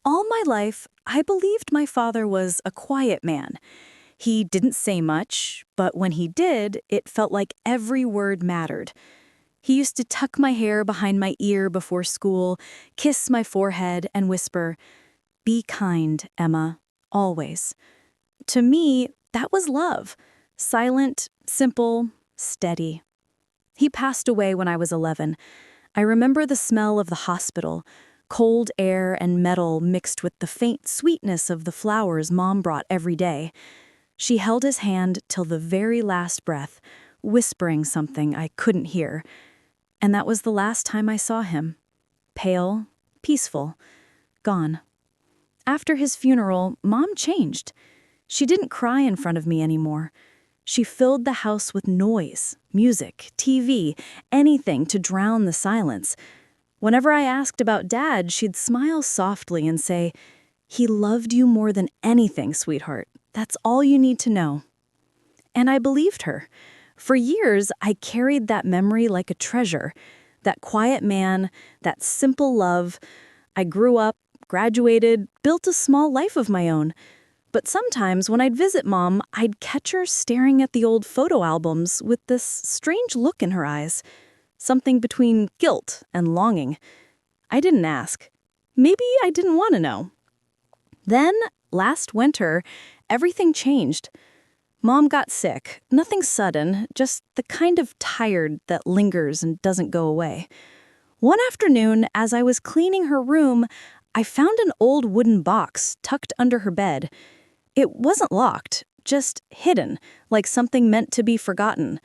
All my life, I believed my father was a quiet man. He didn't say much, but when he did, it felt like every word mattered. He used to tuck my hair behind my ear before school, kiss my forehead, and whisper, "Be kind, Emma, always." To me, that was love. Silent, simple, steady. He passed away when I was 11. I remember the smell of the hospital, cold air and metal mixed with the faint sweetness of the flowers Mom brought every day. She held his hand till the very last breath, whispering something I couldn't hear. And that was the last time I saw him. Pale, peaceful, gone. After his funeral, Mom changed. She didn't cry in front of me anymore. She filled the house with noise, music, TV, anything to drown the silence. Whenever I asked about Dad, she'd smile softly and say, "He loved you more than anything, sweetheart. That's all you need to know." And I believed her. For years, I carried that memory like a treasure. That quiet man, that simple love. I grew up, graduated, built a small life of my own. But sometimes when I'd visit Mom, I'd catch her staring at the old photo albums with this strange look in her eyes. Something between guilt and longing. I didn't ask. Maybe I didn't want to know. Then, last winter, everything changed. Mom got sick. Nothing sudden, just the kind of tired that lingers and doesn't go away. One afternoon, as I was cleaning her room, I found an old wooden box tucked under her bed. It wasn't locked, just hidden, like something meant to be forgotten.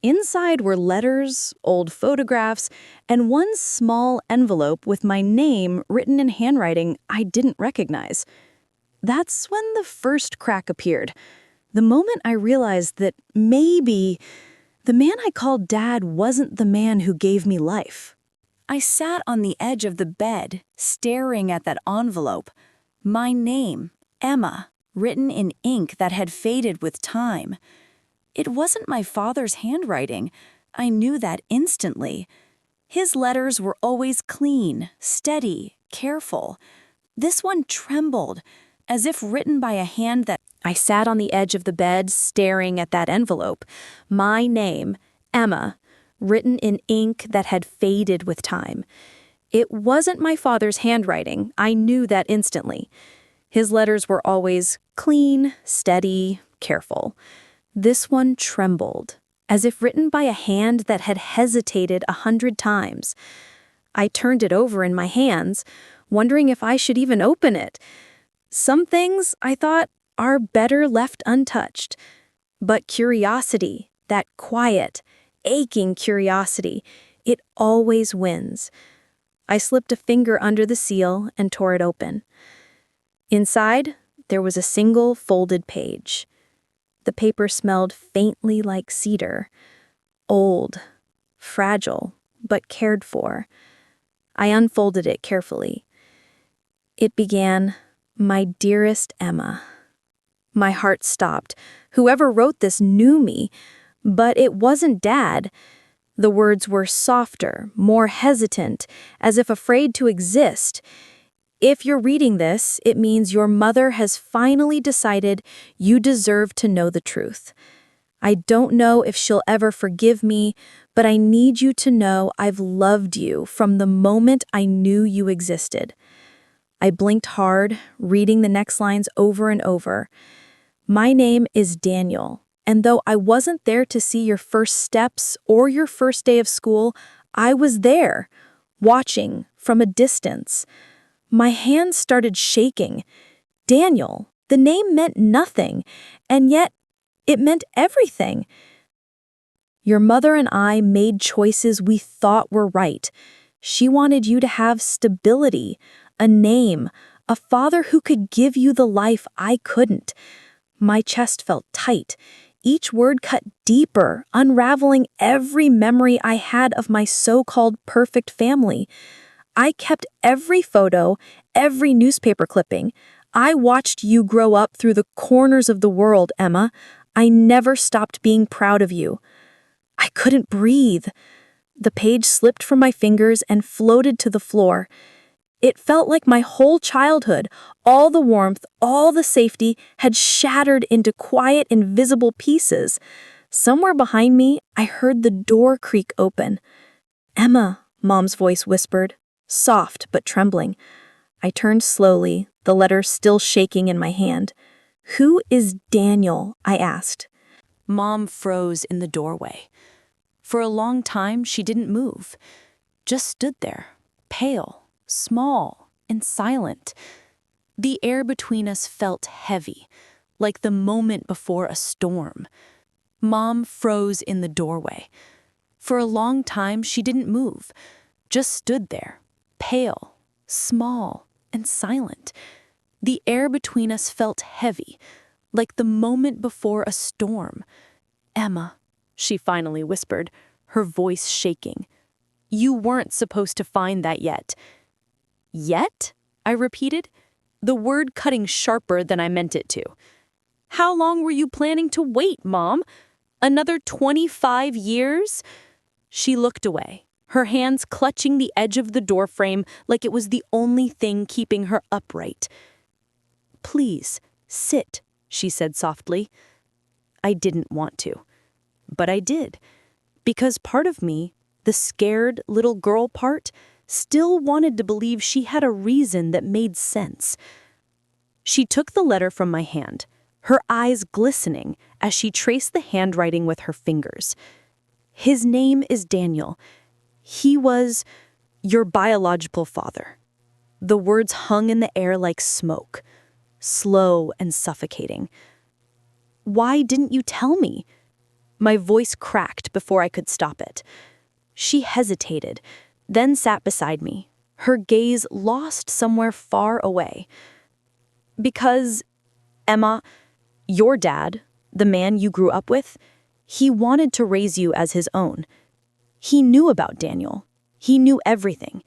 Inside were letters, old photographs, and one small envelope with my name written in handwriting I didn't recognize. That's when the first crack appeared. The moment I realized that maybe the man I called Dad wasn't the man who gave me life. I sat on the edge of the bed, staring at that envelope. My name, Emma, written in ink that had faded with time. It wasn't my father's handwriting. I knew that instantly. His letters were always clean, steady, careful. This one trembled, as if written by a hand that... I sat on the edge of the bed, staring at that envelope. My name, Emma, written in ink that had faded with time. It wasn't my father's handwriting. I knew that instantly. His letters were always clean, steady, careful. This one trembled, as if written by a hand that had hesitated 100 times. I turned it over in my hands, wondering if I should even open it. Some things, I thought, are better left untouched. But curiosity, that quiet, aching curiosity, it always wins. I slipped a finger under the seal and tore it open. Inside, there was a single folded page. The paper smelled faintly like cedar. Old, fragile, but cared for. I unfolded it carefully. It began, "My dearest Emma." My heart stopped. Whoever wrote this knew me, but it wasn't Dad. The words were softer, more hesitant, as if afraid to exist. If you're reading this, it means your mother has finally decided you deserve to know the truth. I don't know if she'll ever forgive me, but I need you to know I've loved you from the moment I knew you existed. I blinked hard, reading the next lines over and over. My name is Daniel, and though I wasn't there to see your first steps or your first day of school, I was there, watching from a distance. My hands started shaking. Daniel, the name meant nothing, and yet it meant everything. Your mother and I made choices we thought were right. She wanted you to have stability, a name, a father who could give you the life I couldn't. My chest felt tight. Each word cut deeper, unraveling every memory I had of my so-called perfect family. I kept every photo, every newspaper clipping. I watched you grow up through the corners of the world, Emma. I never stopped being proud of you. I couldn't breathe. The page slipped from my fingers and floated to the floor. It felt like my whole childhood, all the warmth, all the safety, had shattered into quiet, invisible pieces. Somewhere behind me, I heard the door creak open. "Emma," Mom's voice whispered, soft but trembling. I turned slowly, the letter still shaking in my hand. "Who is Daniel?" I asked. Mom froze in the doorway. For a long time, she didn't move, just stood there, pale, small, and silent. The air between us felt heavy, like the moment before a storm. Mom froze in the doorway. For a long time, she didn't move, just stood there, pale, small, and silent. The air between us felt heavy, like the moment before a storm. "Emma," she finally whispered, her voice shaking. "You weren't supposed to find that yet." "Yet?" I repeated, the word cutting sharper than I meant it to. "How long were you planning to wait, Mom? Another 25 years?" She looked away, her hands clutching the edge of the doorframe like it was the only thing keeping her upright. "Please, sit," she said softly. I didn't want to, but I did, because part of me, the scared little girl part, still wanted to believe she had a reason that made sense. She took the letter from my hand, her eyes glistening as she traced the handwriting with her fingers. "His name is Daniel. He was your biological father." The words hung in the air like smoke, slow and suffocating. "Why didn't you tell me?" My voice cracked before I could stop it. She hesitated, then sat beside me, her gaze lost somewhere far away. "Because, Emma, your dad, the man you grew up with, he wanted to raise you as his own. He knew about Daniel. He knew everything."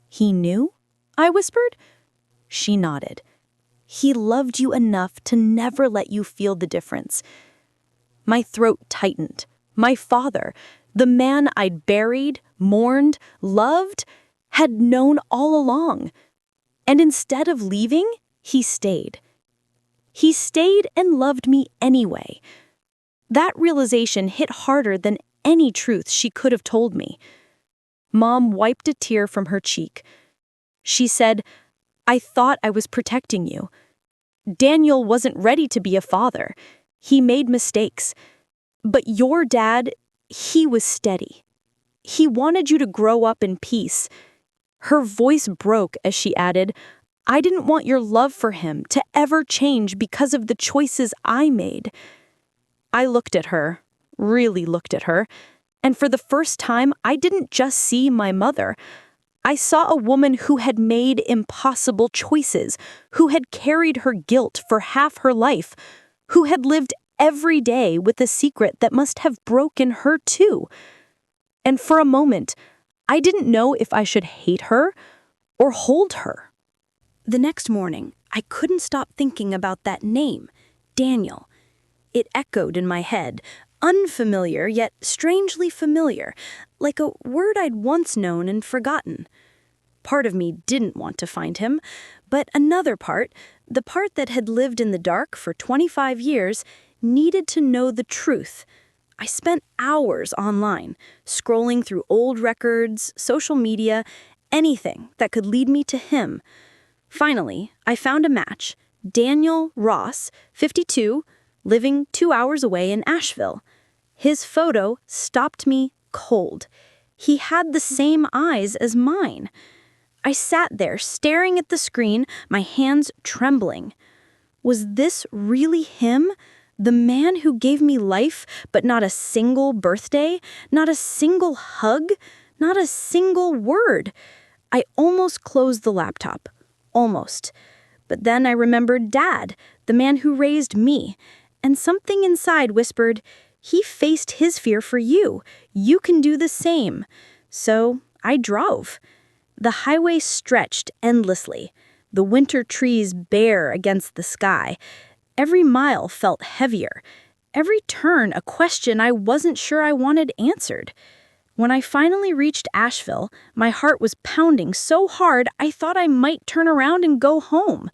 "He knew?" I whispered. She nodded. "He loved you enough to never let you feel the difference." My throat tightened. My father, the man I'd buried, mourned, loved, had known all along. And instead of leaving, he stayed. He stayed and loved me anyway. That realization hit harder than any truth she could have told me. Mom wiped a tear from her cheek. She said, "I thought I was protecting you. Daniel wasn't ready to be a father. He made mistakes. But your dad, he was steady. He wanted you to grow up in peace." Her voice broke as she added, "I didn't want your love for him to ever change because of the choices I made." I looked at her, really looked at her, and for the first time, I didn't just see my mother. I saw a woman who had made impossible choices, who had carried her guilt for half her life, who had lived every day with a secret that must have broken her too. And for a moment, I didn't know if I should hate her or hold her. The next morning, I couldn't stop thinking about that name, Daniel. It echoed in my head, unfamiliar yet strangely familiar, like a word I'd once known and forgotten. Part of me didn't want to find him, but another part, the part that had lived in the dark for 25 years, needed to know the truth. I spent hours online, scrolling through old records, social media, anything that could lead me to him. Finally, I found a match. Daniel Ross, 52, living 2 hours away in Asheville. His photo stopped me cold. He had the same eyes as mine. I sat there staring at the screen, my hands trembling. Was this really him? The man who gave me life, but not a single birthday, not a single hug, not a single word. I almost closed the laptop. Almost. But then I remembered Dad, the man who raised me, and something inside whispered, "He faced his fear for you. You can do the same." So I drove. The highway stretched endlessly, the winter trees bare against the sky. Every mile felt heavier, every turn a question I wasn't sure I wanted answered. When I finally reached Asheville, my heart was pounding so hard I thought I might turn around and go home.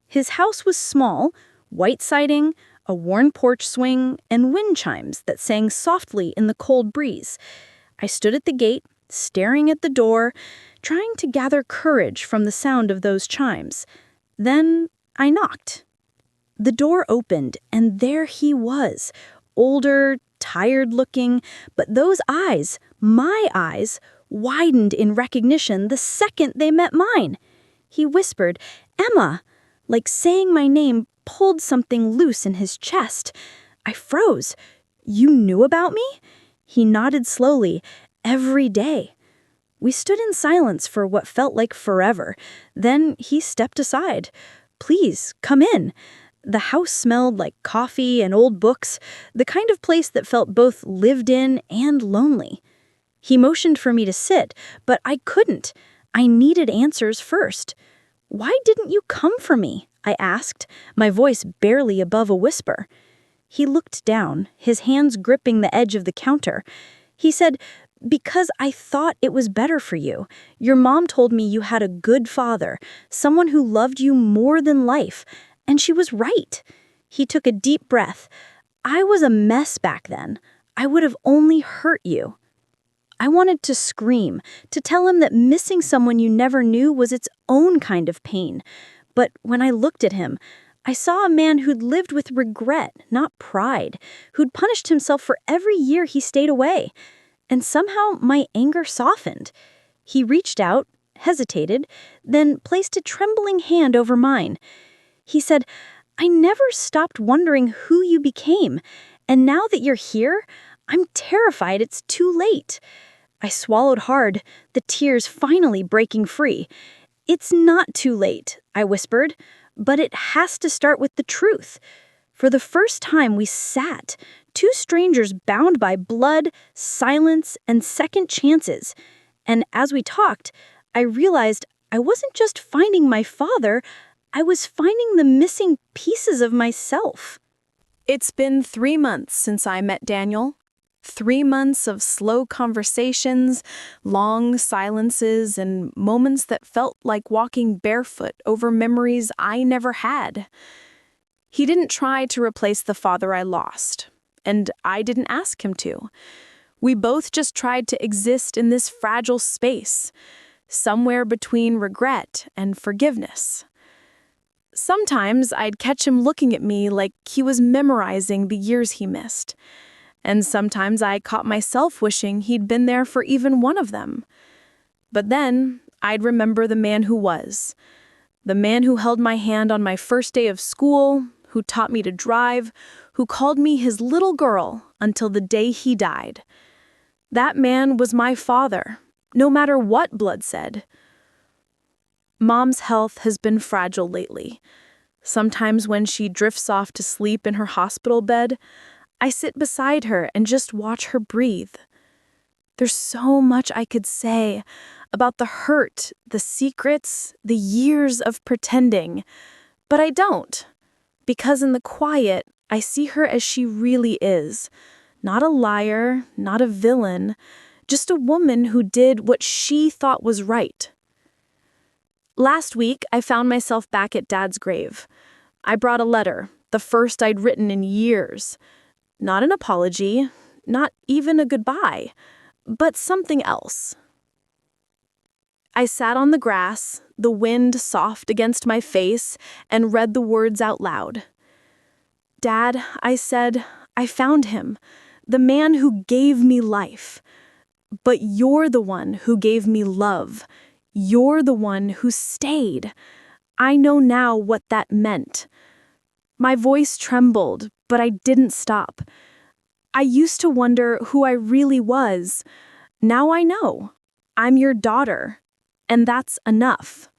His house was small, white siding, a worn porch swing, and wind chimes that sang softly in the cold breeze. I stood at the gate, staring at the door, trying to gather courage from the sound of those chimes. Then I knocked. The door opened, and there he was, older, tired-looking, but those eyes, my eyes, widened in recognition the second they met mine. He whispered, "Emma," like saying my name pulled something loose in his chest. I froze. "You knew about me?" He nodded slowly. "Every day." We stood in silence for what felt like forever. Then he stepped aside. "Please, come in." The house smelled like coffee and old books, the kind of place that felt both lived in and lonely. He motioned for me to sit, but I couldn't. I needed answers first. "Why didn't you come for me?" I asked, my voice barely above a whisper. He looked down, his hands gripping the edge of the counter. He said, "Because I thought it was better for you. Your mom told me you had a good father, someone who loved you more than life, and she was right." He took a deep breath. "I was a mess back then. I would have only hurt you." I wanted to scream, to tell him that missing someone you never knew was its own kind of pain. But when I looked at him, I saw a man who'd lived with regret, not pride, who'd punished himself for every year he stayed away. And somehow my anger softened. He reached out, hesitated, then placed a trembling hand over mine. He said, "I never stopped wondering who you became, and now that you're here, I'm terrified it's too late." I swallowed hard, the tears finally breaking free. "It's not too late," I whispered, "but it has to start with the truth." For the first time we sat, two strangers bound by blood, silence, and second chances. And as we talked, I realized I wasn't just finding my father, I was finding the missing pieces of myself. It's been 3 months since I met Daniel. 3 months of slow conversations, long silences, and moments that felt like walking barefoot over memories I never had. He didn't try to replace the father I lost, and I didn't ask him to. We both just tried to exist in this fragile space, somewhere between regret and forgiveness. Sometimes I'd catch him looking at me like he was memorizing the years he missed. And sometimes I caught myself wishing he'd been there for even one of them. But then I'd remember the man who was. The man who held my hand on my first day of school, who taught me to drive, who called me his little girl until the day he died. That man was my father, no matter what blood said. Mom's health has been fragile lately. Sometimes when she drifts off to sleep in her hospital bed, I sit beside her and just watch her breathe. There's so much I could say about the hurt, the secrets, the years of pretending, but I don't, because in the quiet, I see her as she really is. Not a liar, not a villain, just a woman who did what she thought was right. Last week, I found myself back at Dad's grave. I brought a letter, the first I'd written in years. Not an apology, not even a goodbye, but something else. I sat on the grass, the wind soft against my face, and read the words out loud. "Dad," I said, "I found him, the man who gave me life. But you're the one who gave me love. You're the one who stayed. I know now what that meant." My voice trembled, but I didn't stop. I used to wonder who I really was. Now I know. I'm your daughter, and that's enough.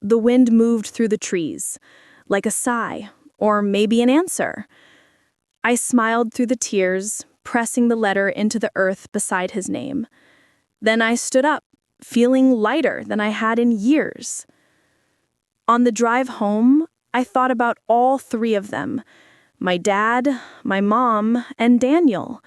The wind moved through the trees, like a sigh, or maybe an answer. I smiled through the tears, pressing the letter into the earth beside his name. Then I stood up, feeling lighter than I had in years. On the drive home, I thought about all 3 of them, my dad, my mom, and Daniel.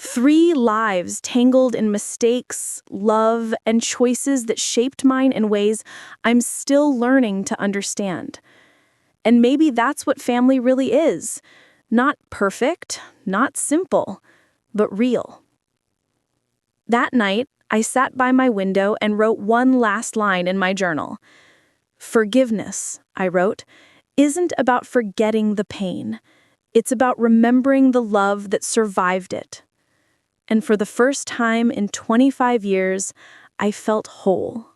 3 lives tangled in mistakes, love, and choices that shaped mine in ways I'm still learning to understand. And maybe that's what family really is. Not perfect, not simple, but real. That night, I sat by my window and wrote one last line in my journal. Forgiveness, I wrote, isn't about forgetting the pain. It's about remembering the love that survived it. And for the first time in 25 years, I felt whole.